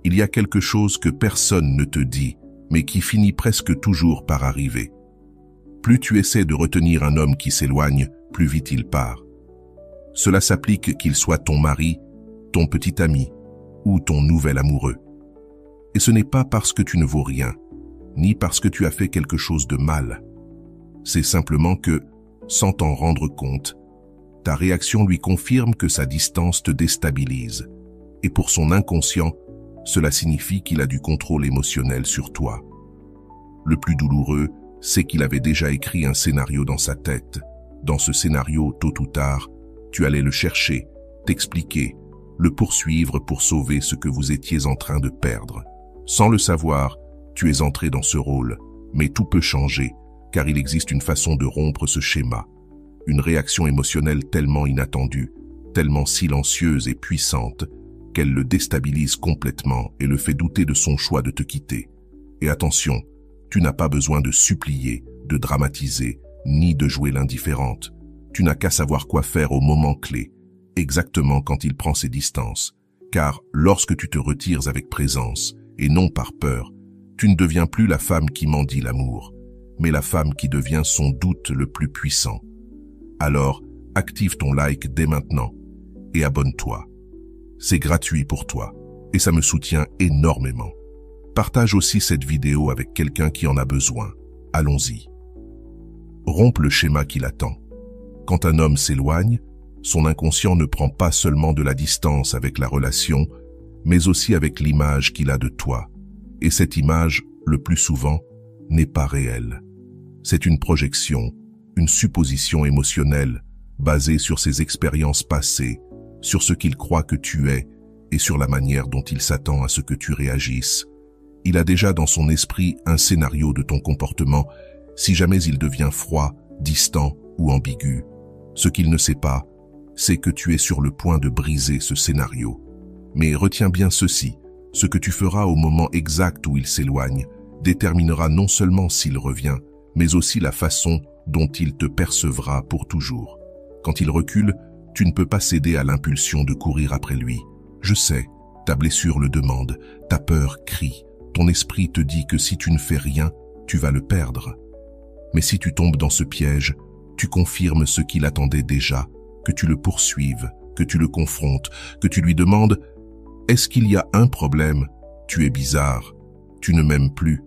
Il y a quelque chose que personne ne te dit, mais qui finit presque toujours par arriver. Plus tu essaies de retenir un homme qui s'éloigne, plus vite il part. Cela s'applique qu'il soit ton mari, ton petit ami ou ton nouvel amoureux. Et ce n'est pas parce que tu ne vaux rien, ni parce que tu as fait quelque chose de mal. C'est simplement que, sans t'en rendre compte, ta réaction lui confirme que sa distance te déstabilise. Et pour son inconscient, cela signifie qu'il a du contrôle émotionnel sur toi. Le plus douloureux, c'est qu'il avait déjà écrit un scénario dans sa tête. Dans ce scénario, tôt ou tard, tu allais le chercher, t'expliquer, le poursuivre pour sauver ce que vous étiez en train de perdre. Sans le savoir, tu es entré dans ce rôle, mais tout peut changer, car il existe une façon de rompre ce schéma. Une réaction émotionnelle tellement inattendue, tellement silencieuse et puissante, qu'elle le déstabilise complètement et le fait douter de son choix de te quitter. Et attention, tu n'as pas besoin de supplier, de dramatiser, ni de jouer l'indifférente. Tu n'as qu'à savoir quoi faire au moment clé, exactement quand il prend ses distances. Car lorsque tu te retires avec présence, et non par peur, tu ne deviens plus la femme qui mendie l'amour, mais la femme qui devient son doute le plus puissant. Alors, active ton like dès maintenant et abonne-toi. C'est gratuit pour toi et ça me soutient énormément. Partage aussi cette vidéo avec quelqu'un qui en a besoin. Allons-y. Rompe le schéma qui l'attend. Quand un homme s'éloigne, son inconscient ne prend pas seulement de la distance avec la relation, mais aussi avec l'image qu'il a de toi. Et cette image, le plus souvent, n'est pas réelle. C'est une projection, une supposition émotionnelle, basée sur ses expériences passées, sur ce qu'il croit que tu es et sur la manière dont il s'attend à ce que tu réagisses. Il a déjà dans son esprit un scénario de ton comportement si jamais il devient froid, distant ou ambigu. Ce qu'il ne sait pas, c'est que tu es sur le point de briser ce scénario. Mais retiens bien ceci, ce que tu feras au moment exact où il s'éloigne déterminera non seulement s'il revient, mais aussi la façon dont il te percevra pour toujours. Quand il recule, tu ne peux pas céder à l'impulsion de courir après lui. Je sais, ta blessure le demande, ta peur crie, ton esprit te dit que si tu ne fais rien, tu vas le perdre. Mais si tu tombes dans ce piège, tu confirmes ce qu'il attendait déjà, que tu le poursuives, que tu le confrontes, que tu lui demandes « Est-ce qu'il y a un problème? Tu es bizarre, tu ne m'aimes plus. »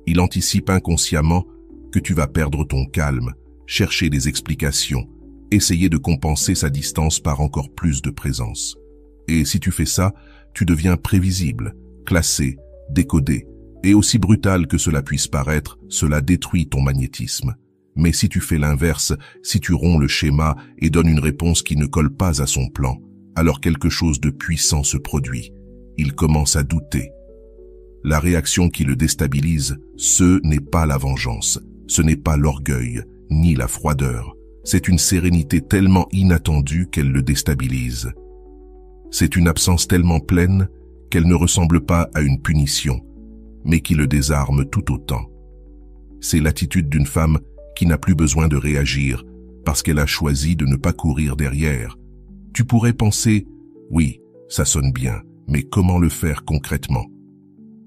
Il anticipe inconsciemment que tu vas perdre ton calme, chercher des explications, essayer de compenser sa distance par encore plus de présence. Et si tu fais ça, tu deviens prévisible, classé, décodé, et aussi brutal que cela puisse paraître, cela détruit ton magnétisme. Mais si tu fais l'inverse, si tu romps le schéma et donnes une réponse qui ne colle pas à son plan, alors quelque chose de puissant se produit. Il commence à douter. La réaction qui le déstabilise, ce n'est pas la vengeance, ce n'est pas l'orgueil, ni la froideur. C'est une sérénité tellement inattendue qu'elle le déstabilise. C'est une absence tellement pleine qu'elle ne ressemble pas à une punition, mais qui le désarme tout autant. C'est l'attitude d'une femme qui n'a plus besoin de réagir parce qu'elle a choisi de ne pas courir derrière. Tu pourrais penser, oui, ça sonne bien, mais comment le faire concrètement?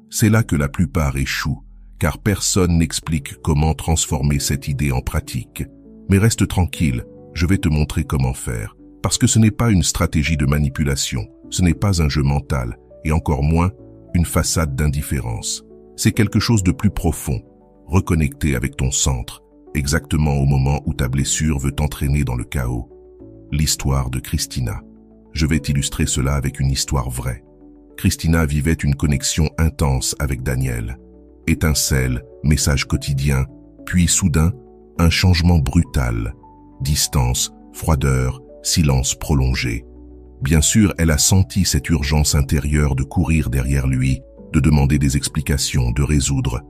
C'est là que la plupart échouent, car personne n'explique comment transformer cette idée en pratique. Mais reste tranquille, je vais te montrer comment faire, parce que ce n'est pas une stratégie de manipulation, ce n'est pas un jeu mental, et encore moins une façade d'indifférence. C'est quelque chose de plus profond, reconnecté avec ton centre, exactement au moment où ta blessure veut t'entraîner dans le chaos. L'histoire de Christina. Je vais t'illustrer cela avec une histoire vraie. Christina vivait une connexion intense avec Daniel. Étincelle, message quotidien, puis soudain, un changement brutal. Distance, froideur, silence prolongé. Bien sûr, elle a senti cette urgence intérieure de courir derrière lui, de demander des explications, de résoudre.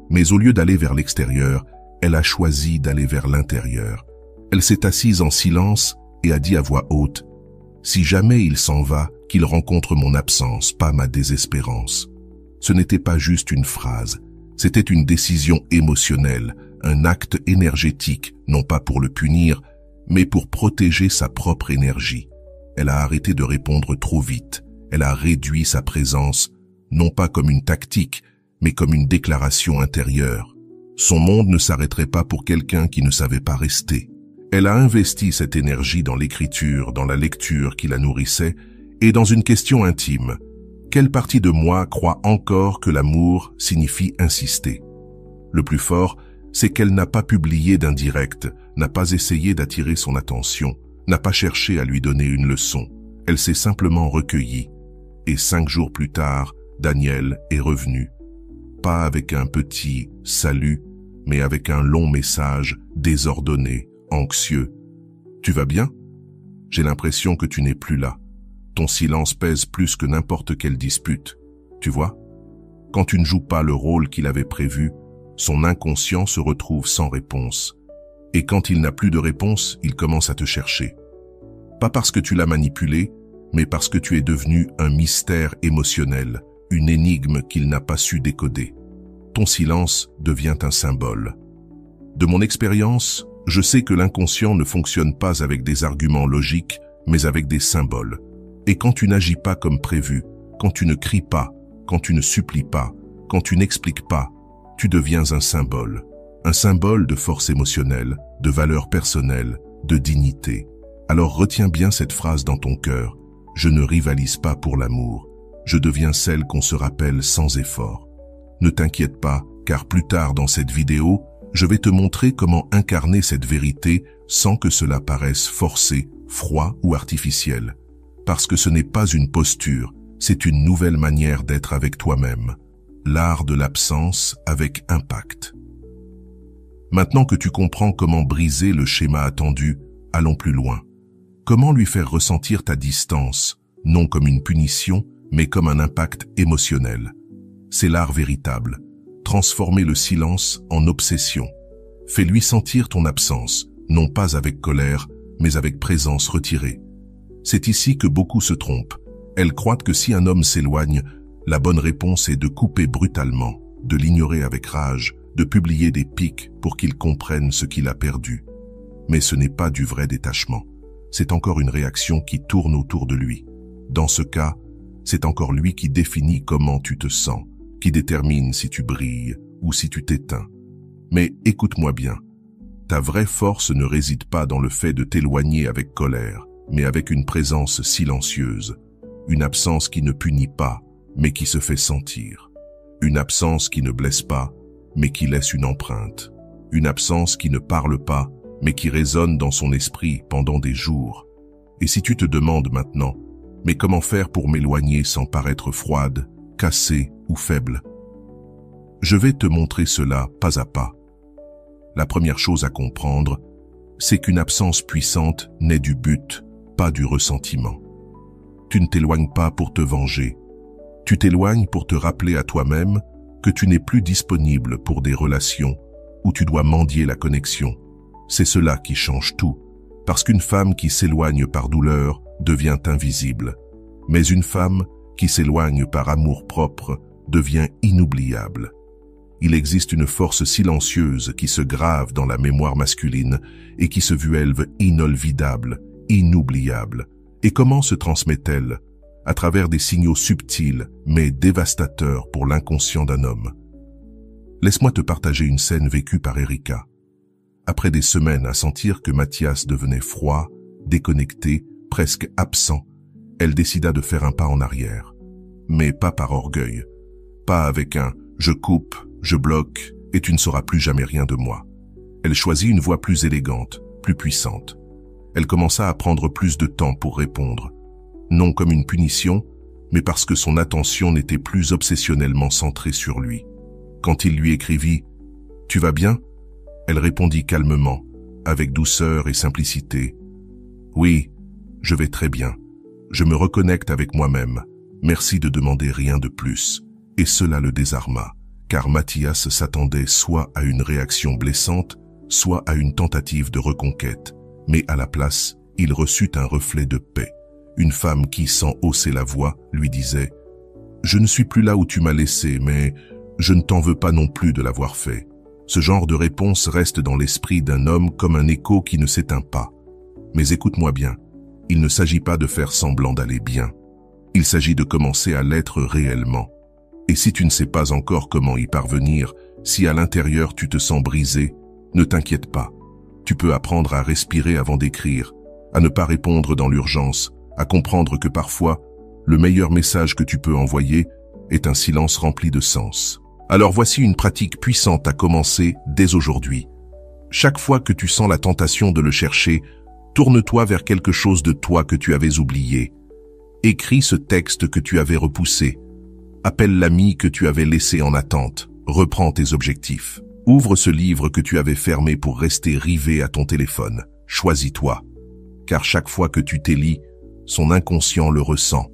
Mais au lieu d'aller vers l'extérieur, elle a choisi d'aller vers l'intérieur. Elle s'est assise en silence et a dit à voix haute « Si jamais il s'en va, qu'il rencontre mon absence, pas ma désespérance. » Ce n'était pas juste une phrase, c'était une décision émotionnelle, un acte énergétique, non pas pour le punir, mais pour protéger sa propre énergie. Elle a arrêté de répondre trop vite. Elle a réduit sa présence, non pas comme une tactique, mais comme une déclaration intérieure. Son monde ne s'arrêterait pas pour quelqu'un qui ne savait pas rester. Elle a investi cette énergie dans l'écriture, dans la lecture qui la nourrissait, et dans une question intime. Quelle partie de moi croit encore que l'amour signifie insister? Le plus fort, c'est qu'elle n'a pas publié d'indirect, n'a pas essayé d'attirer son attention, n'a pas cherché à lui donner une leçon. Elle s'est simplement recueillie. Et 5 jours plus tard, Daniel est revenu. Pas avec un petit « salut », mais avec un long message désordonné, anxieux. « Tu vas bien? J'ai l'impression que tu n'es plus là. Ton silence pèse plus que n'importe quelle dispute. Tu vois? Quand tu ne joues pas le rôle qu'il avait prévu, son inconscient se retrouve sans réponse. Et quand il n'a plus de réponse, il commence à te chercher. Pas parce que tu l'as manipulé, mais parce que tu es devenu un mystère émotionnel, une énigme qu'il n'a pas su décoder. Ton silence devient un symbole. De mon expérience, je sais que l'inconscient ne fonctionne pas avec des arguments logiques, mais avec des symboles. Et quand tu n'agis pas comme prévu, quand tu ne cries pas, quand tu ne supplies pas, quand tu n'expliques pas, tu deviens un symbole de force émotionnelle, de valeur personnelle, de dignité. Alors retiens bien cette phrase dans ton cœur. Je ne rivalise pas pour l'amour. Je deviens celle qu'on se rappelle sans effort. Ne t'inquiète pas, car plus tard dans cette vidéo, je vais te montrer comment incarner cette vérité sans que cela paraisse forcé, froid ou artificiel. Parce que ce n'est pas une posture, c'est une nouvelle manière d'être avec toi-même. L'art de l'absence avec impact. Maintenant que tu comprends comment briser le schéma attendu, allons plus loin. Comment lui faire ressentir ta distance, non comme une punition, mais comme un impact émotionnel. C'est l'art véritable. Transformer le silence en obsession. Fais-lui sentir ton absence, non pas avec colère, mais avec présence retirée. C'est ici que beaucoup se trompent. Elles croient que si un homme s'éloigne, la bonne réponse est de couper brutalement, de l'ignorer avec rage, de publier des pics pour qu'il comprenne ce qu'il a perdu. Mais ce n'est pas du vrai détachement. C'est encore une réaction qui tourne autour de lui. Dans ce cas, c'est encore lui qui définit comment tu te sens, qui détermine si tu brilles ou si tu t'éteins. Mais écoute-moi bien, ta vraie force ne réside pas dans le fait de t'éloigner avec colère, mais avec une présence silencieuse, une absence qui ne punit pas, mais qui se fait sentir, une absence qui ne blesse pas, mais qui laisse une empreinte, une absence qui ne parle pas, mais qui résonne dans son esprit pendant des jours. Et si tu te demandes maintenant, mais comment faire pour m'éloigner sans paraître froide, cassée ou faible? Je vais te montrer cela pas à pas. La première chose à comprendre, c'est qu'une absence puissante naît du but, pas du ressentiment. Tu ne t'éloignes pas pour te venger. Tu t'éloignes pour te rappeler à toi-même que tu n'es plus disponible pour des relations où tu dois mendier la connexion. C'est cela qui change tout, parce qu'une femme qui s'éloigne par douleur devient invisible, mais une femme qui s'éloigne par amour-propre devient inoubliable. Il existe une force silencieuse qui se grave dans la mémoire masculine et qui se vuelve inolvidable, inoubliable. Et comment se transmet-elle? À travers des signaux subtils, mais dévastateurs pour l'inconscient d'un homme. Laisse-moi te partager une scène vécue par Erika. Après des semaines à sentir que Mathias devenait froid, déconnecté, presque absent, elle décida de faire un pas en arrière. Mais pas par orgueil. Pas avec un « je coupe, je bloque et tu ne sauras plus jamais rien de moi ». Elle choisit une voie plus élégante, plus puissante. Elle commença à prendre plus de temps pour répondre. Non comme une punition, mais parce que son attention n'était plus obsessionnellement centrée sur lui. Quand il lui écrivit « Tu vas bien ?» Elle répondit calmement, avec douceur et simplicité. « Oui, je vais très bien. Je me reconnecte avec moi-même. Merci de demander rien de plus. » Et cela le désarma, car Mathias s'attendait soit à une réaction blessante, soit à une tentative de reconquête. Mais à la place, il reçut un reflet de paix. Une femme qui, sans hausser la voix, lui disait « Je ne suis plus là où tu m'as laissé, mais je ne t'en veux pas non plus de l'avoir fait. » Ce genre de réponse reste dans l'esprit d'un homme comme un écho qui ne s'éteint pas. Mais écoute-moi bien, il ne s'agit pas de faire semblant d'aller bien. Il s'agit de commencer à l'être réellement. Et si tu ne sais pas encore comment y parvenir, si à l'intérieur tu te sens brisé, ne t'inquiète pas. Tu peux apprendre à respirer avant d'écrire, à ne pas répondre dans l'urgence, à comprendre que parfois, le meilleur message que tu peux envoyer est un silence rempli de sens. Alors voici une pratique puissante à commencer dès aujourd'hui. Chaque fois que tu sens la tentation de le chercher, tourne-toi vers quelque chose de toi que tu avais oublié. Écris ce texte que tu avais repoussé. Appelle l'ami que tu avais laissé en attente. Reprends tes objectifs. Ouvre ce livre que tu avais fermé pour rester rivé à ton téléphone. Choisis-toi. Car chaque fois que tu t'élis, son inconscient le ressent,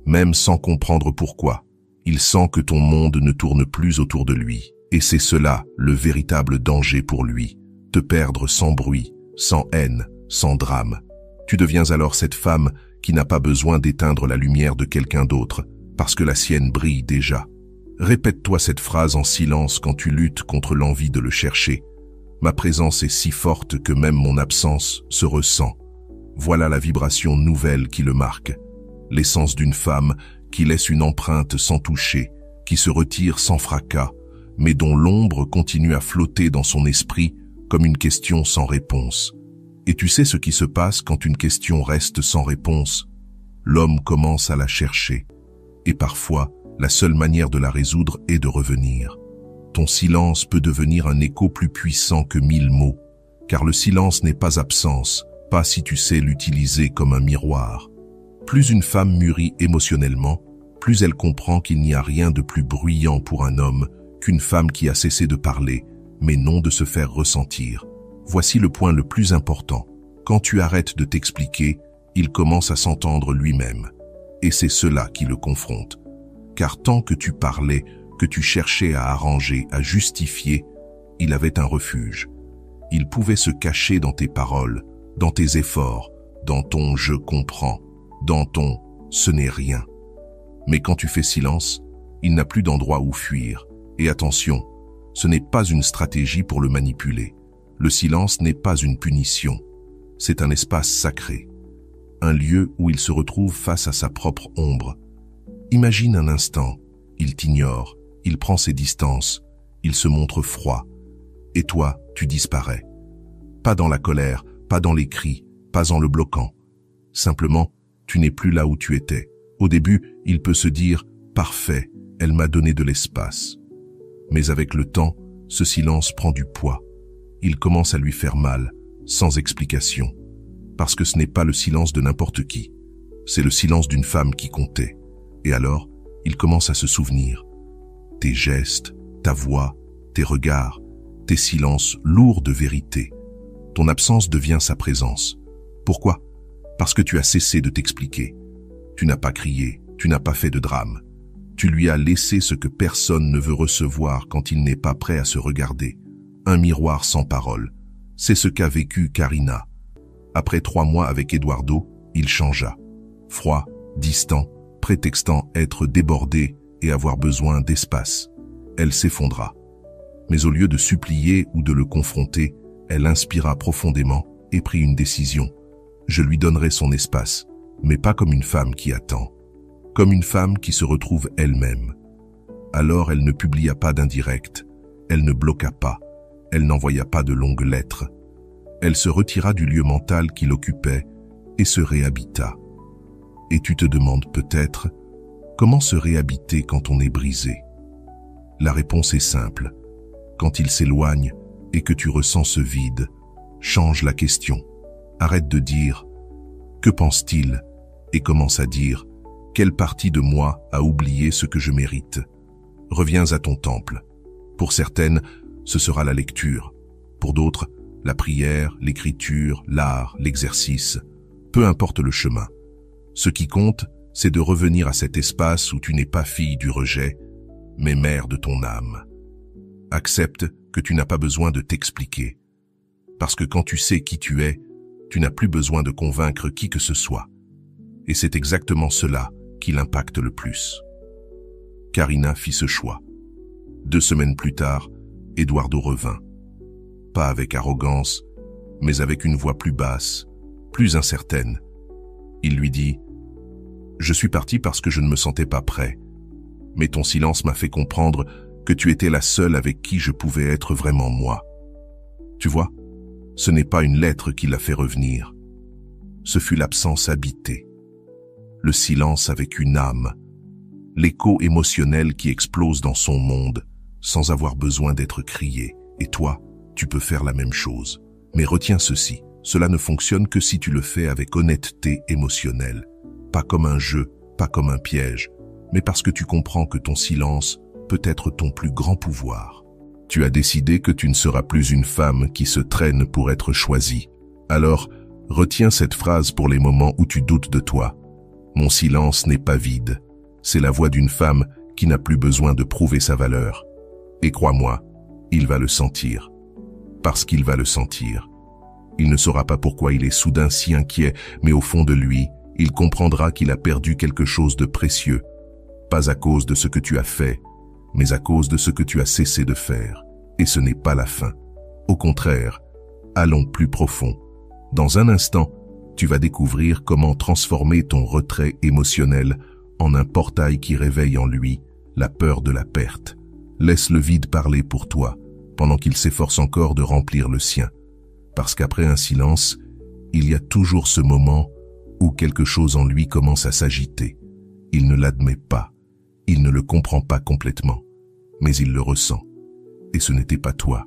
même sans comprendre pourquoi. Il sent que ton monde ne tourne plus autour de lui. Et c'est cela, le véritable danger pour lui. Te perdre sans bruit, sans haine, sans drame. Tu deviens alors cette femme qui n'a pas besoin d'éteindre la lumière de quelqu'un d'autre, parce que la sienne brille déjà. Répète-toi cette phrase en silence quand tu luttes contre l'envie de le chercher. Ma présence est si forte que même mon absence se ressent. Voilà la vibration nouvelle qui le marque. L'essence d'une femme qui laisse une empreinte sans toucher, qui se retire sans fracas, mais dont l'ombre continue à flotter dans son esprit comme une question sans réponse. Et tu sais ce qui se passe quand une question reste sans réponse? L'homme commence à la chercher. Et parfois, la seule manière de la résoudre est de revenir. Ton silence peut devenir un écho plus puissant que 1000 mots, car le silence n'est pas absence, pas si tu sais l'utiliser comme un miroir. Plus une femme mûrit émotionnellement, plus elle comprend qu'il n'y a rien de plus bruyant pour un homme qu'une femme qui a cessé de parler, mais non de se faire ressentir. Voici le point le plus important. Quand tu arrêtes de t'expliquer, il commence à s'entendre lui-même. Et c'est cela qui le confronte. Car tant que tu parlais, que tu cherchais à arranger, à justifier, il avait un refuge. Il pouvait se cacher dans tes paroles, dans tes efforts, dans ton « je comprends », dans ton « ce n'est rien ». Mais quand tu fais silence, il n'a plus d'endroit où fuir. Et attention, ce n'est pas une stratégie pour le manipuler. Le silence n'est pas une punition. C'est un espace sacré. Un lieu où il se retrouve face à sa propre ombre. Imagine un instant, il t'ignore, il prend ses distances, il se montre froid. Et toi, tu disparais. Pas dans la colère, pas dans les cris, pas en le bloquant. Simplement, tu n'es plus là où tu étais. Au début, il peut se dire « Parfait, elle m'a donné de l'espace ». Mais avec le temps, ce silence prend du poids. Il commence à lui faire mal, sans explication. Parce que ce n'est pas le silence de n'importe qui. C'est le silence d'une femme qui comptait. Et alors, il commence à se souvenir. Tes gestes, ta voix, tes regards, tes silences lourds de vérité. Ton absence devient sa présence. Pourquoi? Parce que tu as cessé de t'expliquer. Tu n'as pas crié, tu n'as pas fait de drame. Tu lui as laissé ce que personne ne veut recevoir quand il n'est pas prêt à se regarder. Un miroir sans parole. C'est ce qu'a vécu Karina. Après 3 mois avec Eduardo, il changea. Froid, distant, prétextant être débordé et avoir besoin d'espace. Elle s'effondra. Mais au lieu de supplier ou de le confronter, elle inspira profondément et prit une décision. Je lui donnerai son espace, mais pas comme une femme qui attend. Comme une femme qui se retrouve elle-même. Alors elle ne publia pas d'indirect, elle ne bloqua pas, elle n'envoya pas de longues lettres. Elle se retira du lieu mental qui l'occupait et se réhabita. Et tu te demandes peut-être, comment se réhabiter quand on est brisé? La réponse est simple. Quand il s'éloigne et que tu ressens ce vide, change la question. Arrête de dire « Que pense-t-il » et commence à dire « Quelle partie de moi a oublié ce que je mérite ?» Reviens à ton temple. Pour certaines, ce sera la lecture. Pour d'autres, la prière, l'écriture, l'art, l'exercice. Peu importe le chemin. Ce qui compte, c'est de revenir à cet espace où tu n'es pas fille du rejet, mais mère de ton âme. Accepte que tu n'as pas besoin de t'expliquer. Parce que quand tu sais qui tu es, tu n'as plus besoin de convaincre qui que ce soit. Et c'est exactement cela qui l'impacte le plus. Karina fit ce choix. 2 semaines plus tard, Eduardo revint. Pas avec arrogance, mais avec une voix plus basse, plus incertaine. Il lui dit Je suis parti parce que je ne me sentais pas prêt. Mais ton silence m'a fait comprendre que tu étais la seule avec qui je pouvais être vraiment moi. Tu vois, ce n'est pas une lettre qui l'a fait revenir. Ce fut l'absence habitée. Le silence avec une âme. L'écho émotionnel qui explose dans son monde, sans avoir besoin d'être crié. Et toi, tu peux faire la même chose. Mais retiens ceci, cela ne fonctionne que si tu le fais avec honnêteté émotionnelle. Pas comme un jeu, pas comme un piège, mais parce que tu comprends que ton silence peut être ton plus grand pouvoir. Tu as décidé que tu ne seras plus une femme qui se traîne pour être choisie. Alors, retiens cette phrase pour les moments où tu doutes de toi. Mon silence n'est pas vide. C'est la voix d'une femme qui n'a plus besoin de prouver sa valeur. Et crois-moi, il va le sentir. Parce qu'il va le sentir. Il ne saura pas pourquoi il est soudain si inquiet, mais au fond de lui, il comprendra qu'il a perdu quelque chose de précieux. Pas à cause de ce que tu as fait, mais à cause de ce que tu as cessé de faire. Et ce n'est pas la fin. Au contraire, allons plus profond. Dans un instant, tu vas découvrir comment transformer ton retrait émotionnel en un portail qui réveille en lui la peur de la perte. Laisse le vide parler pour toi, pendant qu'il s'efforce encore de remplir le sien. Parce qu'après un silence, il y a toujours ce moment où quelque chose en lui commence à s'agiter. Il ne l'admet pas, il ne le comprend pas complètement, mais il le ressent. Et ce n'était pas toi,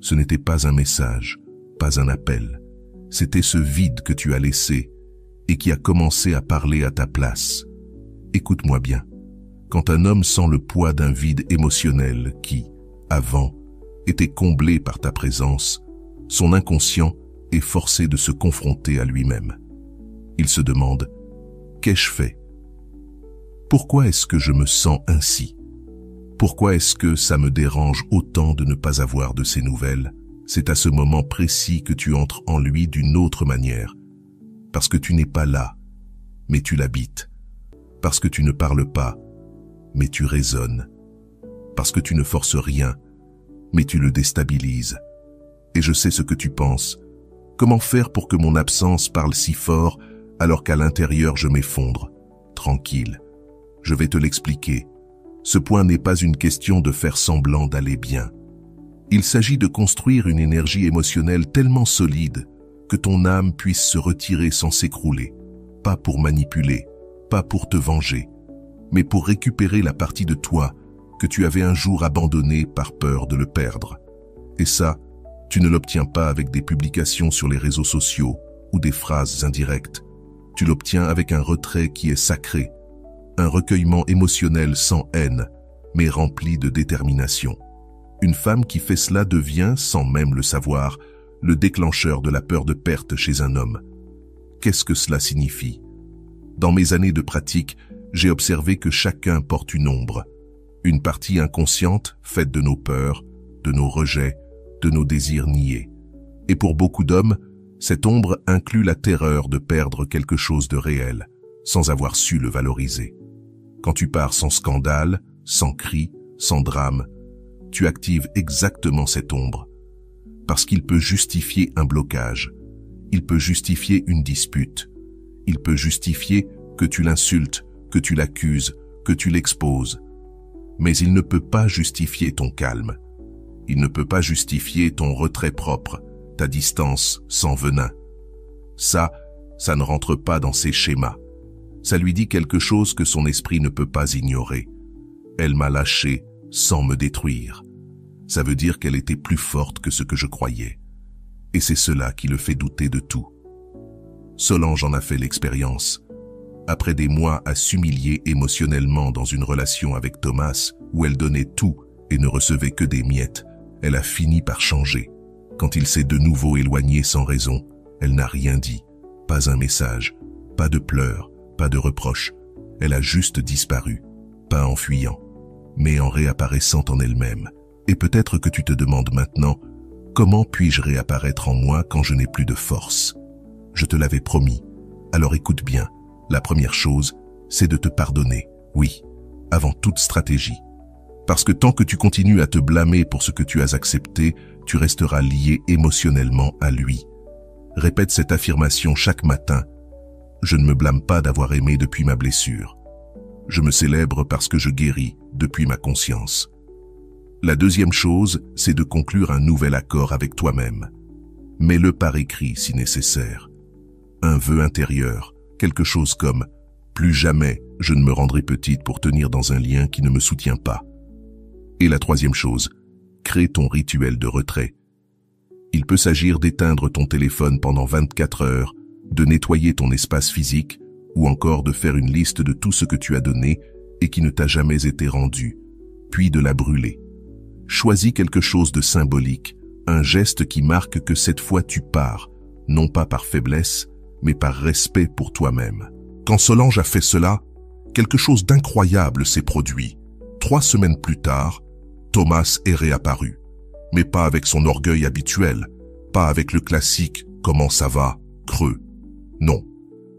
ce n'était pas un message, pas un appel. C'était ce vide que tu as laissé et qui a commencé à parler à ta place. Écoute-moi bien. Quand un homme sent le poids d'un vide émotionnel qui, avant, était comblé par ta présence, son inconscient est forcé de se confronter à lui-même. Il se demande « Qu'ai-je fait ? Pourquoi est-ce que je me sens ainsi ? Pourquoi est-ce que ça me dérange autant de ne pas avoir de ces nouvelles ?» C'est à ce moment précis que tu entres en lui d'une autre manière. Parce que tu n'es pas là, mais tu l'habites. Parce que tu ne parles pas, mais tu raisonnes. Parce que tu ne forces rien, mais tu le déstabilises. Et je sais ce que tu penses. Comment faire pour que mon absence parle si fort alors qu'à l'intérieur je m'effondre? Tranquille, je vais te l'expliquer. Ce point n'est pas une question de faire semblant d'aller bien. Il s'agit de construire une énergie émotionnelle tellement solide que ton âme puisse se retirer sans s'écrouler, pas pour manipuler, pas pour te venger, mais pour récupérer la partie de toi que tu avais un jour abandonnée par peur de le perdre. Et ça, tu ne l'obtiens pas avec des publications sur les réseaux sociaux ou des phrases indirectes. Tu l'obtiens avec un retrait qui est sacré, un recueillement émotionnel sans haine, mais rempli de détermination. Une femme qui fait cela devient, sans même le savoir, le déclencheur de la peur de perte chez un homme. Qu'est-ce que cela signifie? Dans mes années de pratique, j'ai observé que chacun porte une ombre, une partie inconsciente faite de nos peurs, de nos rejets, de nos désirs niés. Et pour beaucoup d'hommes, cette ombre inclut la terreur de perdre quelque chose de réel, sans avoir su le valoriser. Quand tu pars sans scandale, sans cri, sans drame, tu actives exactement cette ombre. Parce qu'il peut justifier un blocage, il peut justifier une dispute, il peut justifier que tu l'insultes, que tu l'accuses, que tu l'exposes. Mais il ne peut pas justifier ton calme. Il ne peut pas justifier ton retrait propre, ta distance sans venin. Ça ne rentre pas dans ses schémas. Ça lui dit quelque chose que son esprit ne peut pas ignorer. Elle m'a lâché sans me détruire. Ça veut dire qu'elle était plus forte que ce que je croyais. Et c'est cela qui le fait douter de tout. Solange en a fait l'expérience. Après des mois à s'humilier émotionnellement dans une relation avec Thomas, où elle donnait tout et ne recevait que des miettes, elle a fini par changer. Quand il s'est de nouveau éloigné sans raison, elle n'a rien dit. Pas un message, pas de pleurs, pas de reproches. Elle a juste disparu, pas en fuyant, mais en réapparaissant en elle-même. Et peut-être que tu te demandes maintenant, comment puis-je réapparaître en moi quand je n'ai plus de force? Je te l'avais promis. Alors écoute bien, la première chose, c'est de te pardonner, oui, avant toute stratégie. Parce que tant que tu continues à te blâmer pour ce que tu as accepté, tu resteras lié émotionnellement à lui. Répète cette affirmation chaque matin. je ne me blâme pas d'avoir aimé depuis ma blessure. Je me célèbre parce que je guéris depuis ma conscience. La deuxième chose, c'est de conclure un nouvel accord avec toi-même. Mets-le par écrit si nécessaire. Un vœu intérieur, quelque chose comme « Plus jamais je ne me rendrai petite pour tenir dans un lien qui ne me soutient pas ». Et la troisième chose, crée ton rituel de retrait. Il peut s'agir d'éteindre ton téléphone pendant 24 heures, de nettoyer ton espace physique ou encore de faire une liste de tout ce que tu as donné et qui ne t'a jamais été rendu, puis de la brûler. Choisis quelque chose de symbolique, un geste qui marque que cette fois tu pars, non pas par faiblesse, mais par respect pour toi-même. Quand Solange a fait cela, quelque chose d'incroyable s'est produit. 3 semaines plus tard, Thomas est réapparu, mais pas avec son orgueil habituel, pas avec le classique « comment ça va ?» creux. Non,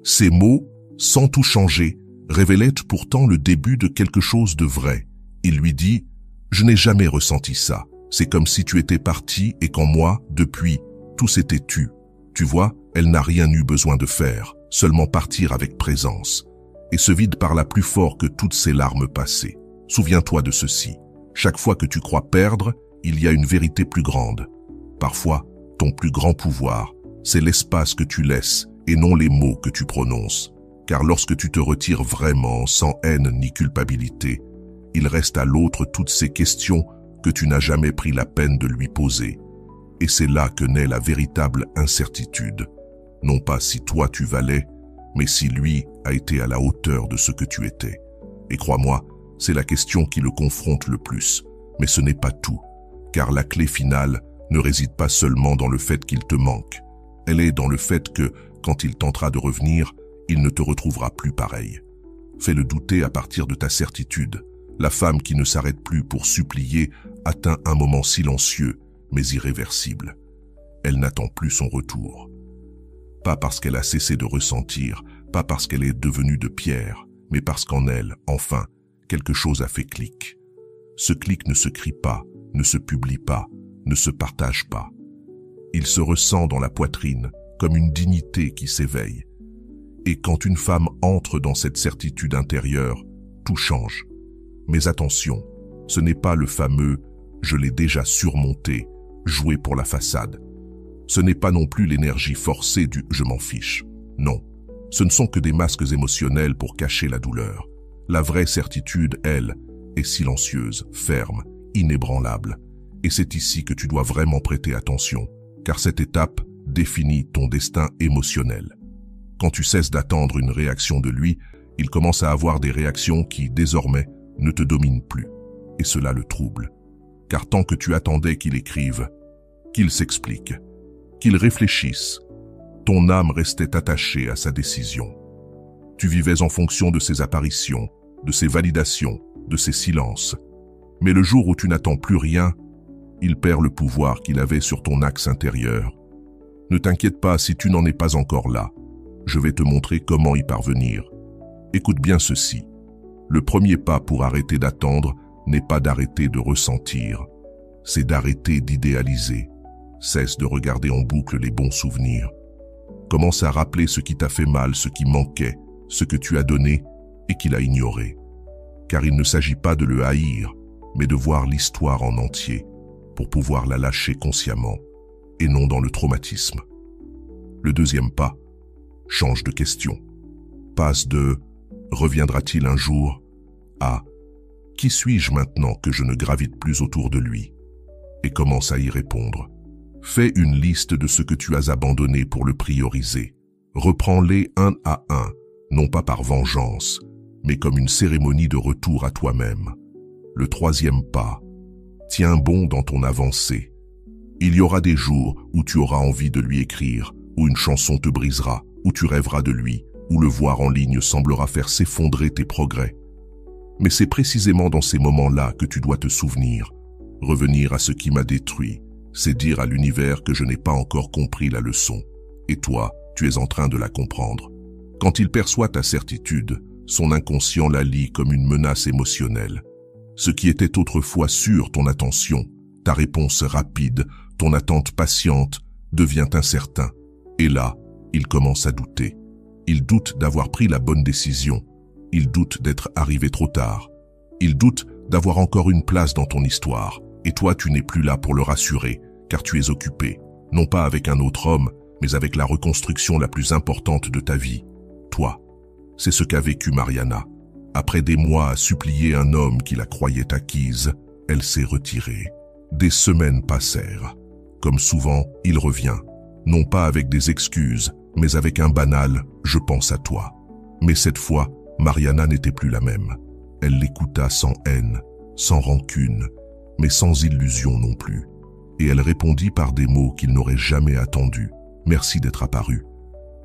ces mots, sans tout changer, révélaient pourtant le début de quelque chose de vrai. Il lui dit « Je n'ai jamais ressenti ça. C'est comme si tu étais parti et qu'en moi, depuis, tout s'était tu. Tu vois, elle n'a rien eu besoin de faire, seulement partir avec présence. Et ce vide parla plus fort que toutes ces larmes passées. Souviens-toi de ceci. Chaque fois que tu crois perdre, il y a une vérité plus grande. Parfois, ton plus grand pouvoir, c'est l'espace que tu laisses et non les mots que tu prononces. Car lorsque tu te retires vraiment, sans haine ni culpabilité, il reste à l'autre toutes ces questions que tu n'as jamais pris la peine de lui poser. Et c'est là que naît la véritable incertitude. Non pas si toi tu valais, mais si lui a été à la hauteur de ce que tu étais. Et crois-moi, c'est la question qui le confronte le plus. Mais ce n'est pas tout, car la clé finale ne réside pas seulement dans le fait qu'il te manque. Elle est dans le fait que, quand il tentera de revenir, il ne te retrouvera plus pareil. Fais-le douter à partir de ta certitude. La femme qui ne s'arrête plus pour supplier atteint un moment silencieux, mais irréversible. Elle n'attend plus son retour. Pas parce qu'elle a cessé de ressentir, pas parce qu'elle est devenue de pierre, mais parce qu'en elle, enfin, quelque chose a fait clic. Ce clic ne se crie pas, ne se publie pas, ne se partage pas. Il se ressent dans la poitrine, comme une dignité qui s'éveille. Et quand une femme entre dans cette certitude intérieure, tout change. Mais attention, ce n'est pas le fameux « je l'ai déjà surmonté » joué pour la façade. Ce n'est pas non plus l'énergie forcée du « je m'en fiche ». Non, ce ne sont que des masques émotionnels pour cacher la douleur. La vraie certitude, elle, est silencieuse, ferme, inébranlable. Et c'est ici que tu dois vraiment prêter attention, car cette étape définit ton destin émotionnel. Quand tu cesses d'attendre une réaction de lui, il commence à avoir des réactions qui, désormais, ne te dominent plus. Et cela le trouble. Car tant que tu attendais qu'il écrive, qu'il s'explique, qu'il réfléchisse, ton âme restait attachée à sa décision. Tu vivais en fonction de ses apparitions, de ses validations, de ses silences. Mais le jour où tu n'attends plus rien, il perd le pouvoir qu'il avait sur ton axe intérieur. Ne t'inquiète pas si tu n'en es pas encore là. Je vais te montrer comment y parvenir. Écoute bien ceci. Le premier pas pour arrêter d'attendre n'est pas d'arrêter de ressentir. C'est d'arrêter d'idéaliser. Cesse de regarder en boucle les bons souvenirs. Commence à rappeler ce qui t'a fait mal, ce qui manquait, ce que tu as donné et qu'il a ignoré. Car il ne s'agit pas de le haïr, mais de voir l'histoire en entier, pour pouvoir la lâcher consciemment, et non dans le traumatisme. Le deuxième pas, change de question. Passe de « reviendra-t-il un jour ?» à « qui suis-je maintenant que je ne gravite plus autour de lui ?» et commence à y répondre. Fais une liste de ce que tu as abandonné pour le prioriser. Reprends-les un à un, non pas par vengeance, mais comme une cérémonie de retour à toi-même. Le troisième pas, tiens bon dans ton avancée. Il y aura des jours où tu auras envie de lui écrire, où une chanson te brisera, où tu rêveras de lui, où le voir en ligne semblera faire s'effondrer tes progrès. Mais c'est précisément dans ces moments-là que tu dois te souvenir. Revenir à ce qui m'a détruit, c'est dire à l'univers que je n'ai pas encore compris la leçon. Et toi, tu es en train de la comprendre. Quand il perçoit ta certitude, son inconscient la lit comme une menace émotionnelle. Ce qui était autrefois sûr ton attention, ta réponse rapide, ton attente patiente, devient incertain. Et là, il commence à douter. Ils doutent d'avoir pris la bonne décision. Ils doutent d'être arrivés trop tard. Ils doutent d'avoir encore une place dans ton histoire. Et toi, tu n'es plus là pour le rassurer, car tu es occupé, non pas avec un autre homme, mais avec la reconstruction la plus importante de ta vie. Toi. C'est ce qu'a vécu Mariana. Après des mois à supplier un homme qui la croyait acquise, elle s'est retirée. Des semaines passèrent. Comme souvent, il revient. Non pas avec des excuses, mais avec un banal « je pense à toi ». Mais cette fois, Mariana n'était plus la même. Elle l'écouta sans haine, sans rancune, mais sans illusion non plus. Et elle répondit par des mots qu'il n'aurait jamais attendus. « Merci d'être apparu.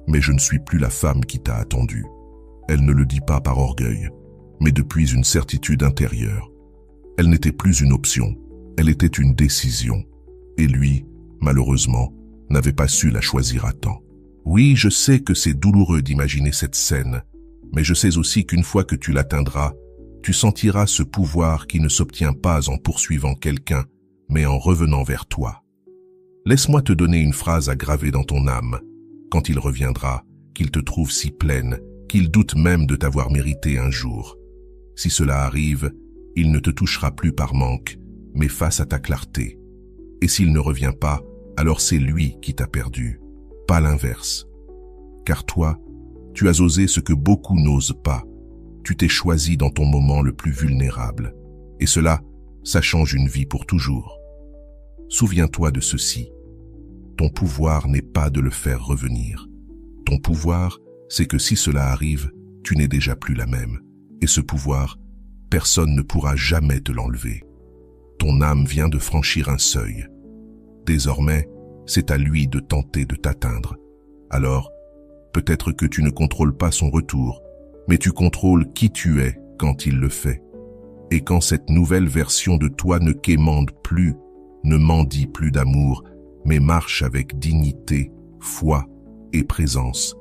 Mais je ne suis plus la femme qui t'a attendu. » Elle ne le dit pas par orgueil, mais depuis une certitude intérieure. Elle n'était plus une option, elle était une décision. Et lui, malheureusement, n'avait pas su la choisir à temps. Oui, je sais que c'est douloureux d'imaginer cette scène, mais je sais aussi qu'une fois que tu l'atteindras, tu sentiras ce pouvoir qui ne s'obtient pas en poursuivant quelqu'un, mais en revenant vers toi. Laisse-moi te donner une phrase à graver dans ton âme. Quand il reviendra, qu'il te trouve si pleine, qu'il doute même de t'avoir mérité un jour. Si cela arrive, il ne te touchera plus par manque, mais face à ta clarté. Et s'il ne revient pas, alors c'est lui qui t'a perdu, pas l'inverse. Car toi, tu as osé ce que beaucoup n'osent pas. Tu t'es choisi dans ton moment le plus vulnérable. Et cela, ça change une vie pour toujours. Souviens-toi de ceci. Ton pouvoir n'est pas de le faire revenir. Ton pouvoir, c'est que si cela arrive, tu n'es déjà plus la même. Et ce pouvoir, personne ne pourra jamais te l'enlever. Ton âme vient de franchir un seuil. Désormais, c'est à lui de tenter de t'atteindre. Alors, peut-être que tu ne contrôles pas son retour, mais tu contrôles qui tu es quand il le fait. Et quand cette nouvelle version de toi ne quémande plus, ne mendie plus d'amour, mais marche avec dignité, foi et présence,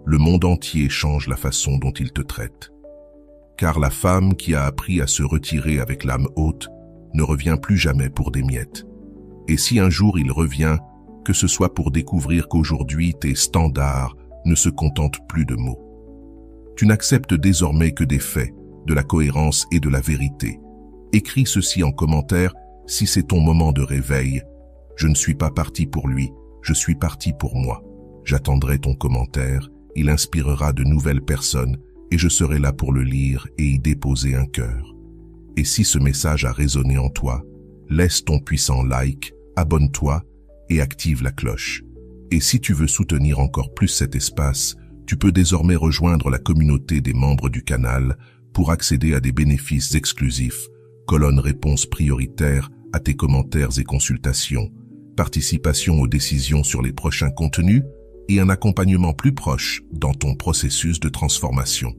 le monde entier change la façon dont il te traite. Car la femme qui a appris à se retirer avec l'âme haute ne revient plus jamais pour des miettes. Et si un jour il revient, que ce soit pour découvrir qu'aujourd'hui tes standards ne se contentent plus de mots. Tu n'acceptes désormais que des faits, de la cohérence et de la vérité. Écris ceci en commentaire si c'est ton moment de réveil. Je ne suis pas parti pour lui, je suis parti pour moi. J'attendrai ton commentaire, il inspirera de nouvelles personnes et je serai là pour le lire et y déposer un cœur. Et si ce message a résonné en toi, laisse ton puissant like, abonne-toi et active la cloche. Et si tu veux soutenir encore plus cet espace, tu peux désormais rejoindre la communauté des membres du canal pour accéder à des bénéfices exclusifs, colonne réponse prioritaire à tes commentaires et consultations, participation aux décisions sur les prochains contenus et un accompagnement plus proche dans ton processus de transformation.